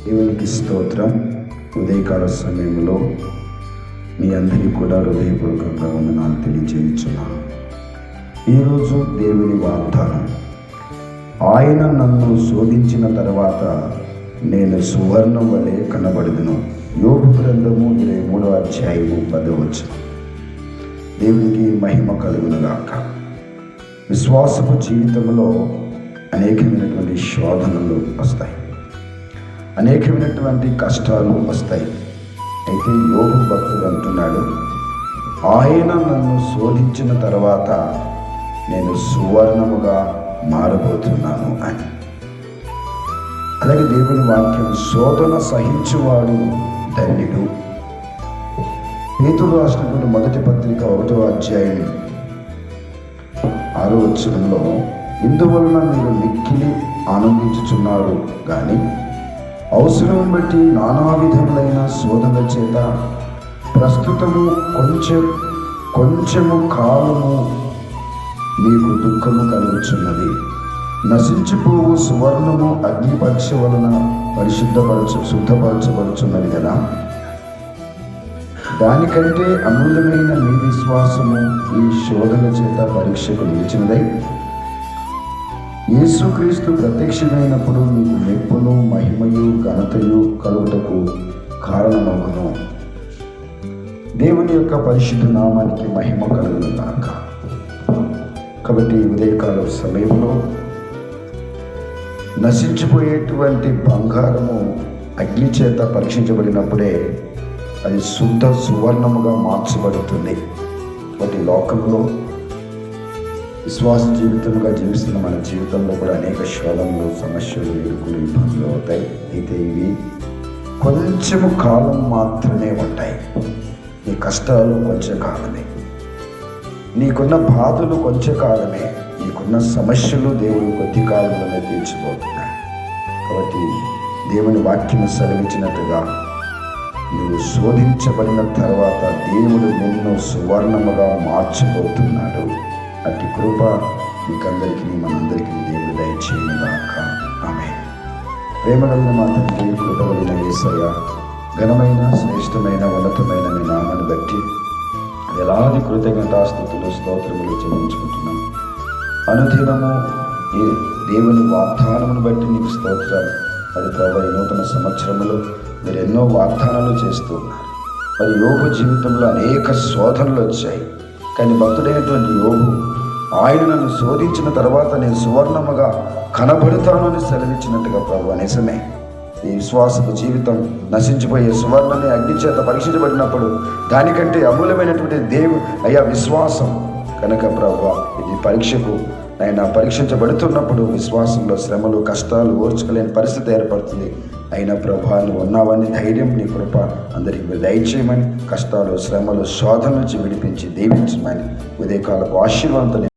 దేవునికి స్తోత్రం. ఉదయకాల సమయంలో మీ అందరికీ కూడా హృదయపూర్వకంగా వందనాలు తెలియజేయుచున్నాను. ఈరోజు దేవుని వాగ్దానం, ఆయన నన్ను శోధించిన తర్వాత నేను సువర్ణం వలె కనబడుదును. యోబు గ్రంథము 23వ అధ్యాయము 10వ వచనం. దేవునికి మహిమ కలుగునుగాక. విశ్వాసపు జీవితంలో అనేకమైనటువంటి శోధనలు వస్తాయి, అనేకమైనటువంటి కష్టాలు వస్తాయి. అయితే యోబు భక్తుడు అంటున్నాడు, ఆయన నన్ను శోధించిన తర్వాత నేను సువర్ణముగా మారబోతున్నాను అని. అలాగే దేవుని వాక్యం, శోధన సహించువాడు ధన్యుడు. పేతురు రాసినటువంటి మొదటి పత్రిక 1వ అధ్యాయం 6వ వచనంలో, ఇందువలన మీరు మిక్కిలి ఆనందించుచున్నారు కానీ అవసరం బట్టి నానా విధములైన శోధనల చేత ప్రస్తుతము కొంచెము కాలము మీకు దుఃఖము కలుగుచున్నది. నశించిపోవు సువర్ణము అగ్నిపరీక్ష వలన శుద్ధపరచబడుచున్నది కదా. దానికంటే అమూల్యమైన మీ విశ్వాసము ఈ శోధన చేత పరీక్షకు నిలిచినదై యేసుక్రీస్తు ప్రత్యక్షమైనప్పుడు మీకు మెప్పును మహిమయు ఘనతయు కలుగుటకు కారణమగును. దేవుని యొక్క పరిశుద్ధ నామానికి మహిమ కలుగునుగాక. కాబట్టి ఉదయకాల సమయంలో నశించిపోయేటువంటి బంగారము అగ్ని చేత పరీక్షించబడినప్పుడే అది శుద్ధ సువర్ణముగా మార్చబడుతుంది. కాబట్టి లోకంలో విశ్వాస జీవితంగా జీవిస్తున్న మన జీవితంలో కూడా అనేక శోధనలు, సమస్యలు, ఇరుకులు, ఇబ్బందులు అవుతాయి. అయితే ఇవి కొంచెము కాలం మాత్రమే ఉంటాయి. నీ కష్టాలు కొంచెం కాలమే, నీకున్న బాధలు కొంచెం కాలమే, నీకున్న సమస్యలు దేవుడు కొద్ది కాలంలోనే తీర్చిపోతున్నాయి. కాబట్టి దేవుని వాక్యం సెలవిచ్చినట్టుగా నువ్వు శోధించబడిన తర్వాత దేవుడు నిన్ను సువర్ణముగా మార్చబోతున్నాడు. అట్టి కృప మీకందరికీ, మనందరికీ దేవుడు దయచేయునుగాక. ఆమేన్. ప్రేమగలిగిన మా తండ్రి, కృపగలిగిన యేసయ్య, ఘనమైన శ్రేష్టమైన ఉన్నతమైన మీ నామాన్ని బట్టి వేలాది కృతజ్ఞతాస్తుతులు స్తోత్రములు చెల్లించుకుంటున్నాం. అనుదినము ఈ దేవుని వాగ్దానమును బట్టి నీకు స్తోత్రాలు. అది ప్రభు, ఈ నూతన సంవత్సరంలో మీరు ఎన్నో వాగ్దానాలు చేస్తూ ఉన్నారు. మరి యోబు జీవితంలో అనేక శోధనలు వచ్చాయి. కానీ భక్తుడైనటువంటి యోబు, ఆయన నన్ను శోధించిన తర్వాత నేను సువర్ణముగా కనబడతాను అని సెలవిచ్చినట్టుగా ప్రభు నిజమే. ఈ విశ్వాసపు జీవితం నశించిపోయే సువర్ణని అగ్ని చేత పరీక్షించబడినప్పుడు దానికంటే అమూల్యమైనటువంటి విశ్వాసం కనుక ప్రభు, ఇది పరీక్షకు ఆయన పరీక్షించబడుతున్నప్పుడు విశ్వాసంలో శ్రమలు, కష్టాలు ఓర్చుకోలేని పరిస్థితి ఏర్పడుతుంది. అయినా ప్రభా, నువ్వు ఉన్నావని ధైర్యం, నీ కృప అందరికీ దయచేయమని, కష్టాలు, శ్రమలు, శోధన నుంచి విడిపించి దీవించమని ఉదయకాలపు ఆశీర్వాదంతో